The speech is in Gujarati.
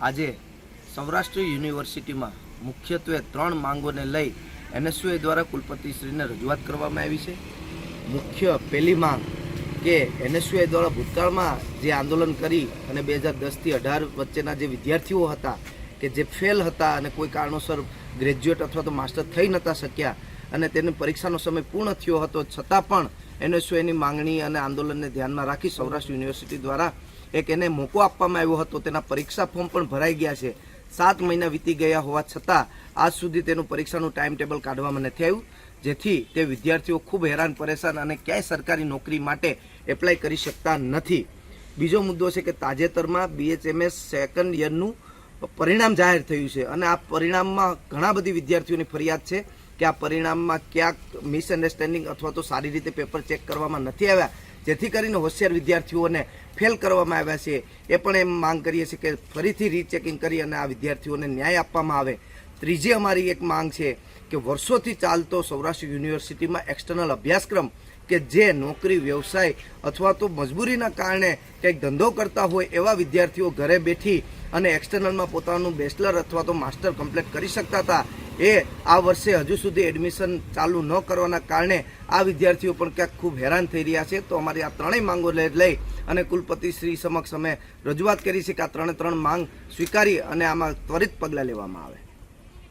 આજે સૌરાષ્ટ્ર યુનિવર્સિટીમાં મુખ્યત્વે 3 માંગોને લઈ NSUI દ્વારા કુલપતિશ્રીને રજૂઆત કરવામાં આવી છે। મુખ્ય પહેલી માંગ કે NSUI દ્વારા ભૂતકાળમાં જે આંદોલન કરી અને 2010 થી 18 વચ્ચેના જે વિદ્યાર્થીઓ હતા કે જે ફેલ હતા અને કોઈ કારણોસર ગ્રેજ્યુએટ અથવા તો માસ્ટર થઈ નતા શક્યા અને તેની પરીક્ષાનો સમય પૂર્ણ થયો હતો, છતાં પણ NSUIની માંગણી અને આંદોલનને ધ્યાનમાં રાખી સૌરાષ્ટ્ર યુનિવર્સિટી દ્વારા એક એને મોકો આપવામાં આવ્યો હતો। તેના પરીક્ષા ફોર્મ પણ ભરાઈ ગયા છે। 7 મહિના વીતી ગયા હોવા છતાં આજ સુધી તેનું પરીક્ષાનું ટાઈમ ટેબલ કાઢવામાં નથી આવ્યું, જેથી તે વિદ્યાર્થીઓ ખૂબ હેરાન પરેશાન અને ક્યાંય સરકારી નોકરી માટે એપ્લાય કરી શકતા નથી। બીજો મુદ્દો છે કે તાજેતરમાં BHMS સેકન્ડ યરનું પરિણામ જાહેર થયું છે અને આ પરિણામમાં ઘણા બધી વિદ્યાર્થીઓની ફરિયાદ છે કે આ પરિણામમાં ક્યાંક મિસઅન્ડરસ્ટેન્ડિંગ અથવા તો સારી રીતે પેપર ચેક કરવામાં નથી આવ્યા, જેથી કરીને હોશિયાર વિદ્યાર્થીઓને ફેલ કરવામાં આવ્યા છે। એ પણ એમ માંગ કરીએ છીએ કે ફરીથી રીચેકિંગ કરી અને આ વિદ્યાર્થીઓને ન્યાય આપવામાં આવે। ત્રીજી અમારી એક માંગ છે કે વર્ષોથી ચાલતો સૌરાષ્ટ્ર યુનિવર્સિટીમાં એક્સટર્નલ અભ્યાસક્રમ કે જે નોકરી, વ્યવસાય અથવા તો મજબૂરીના કારણે કંઈક ધંધો કરતા હોય એવા વિદ્યાર્થીઓ ઘરે બેઠી અને એક્સટર્નલમાં પોતાનું બેચલર અથવા તો માસ્ટર કમ્પ્લીટ કરી શકતા હતા, એ આ વર્ષે હજુ સુધી એડમિશન ચાલુ ન કરવાના કારણે આ વિદ્યાર્થીઓ પણ ક્યાંક ખૂબ હેરાન થઈ રહ્યા છે। તો અમારી આ ત્રણેય માંગો લઈ અને કુલપતિશ્રી સમક્ષ અમે રજૂઆત કરી છે કે આ ત્રણે માંગ સ્વીકારી અને આમાં ત્વરિત પગલાં લેવામાં આવે।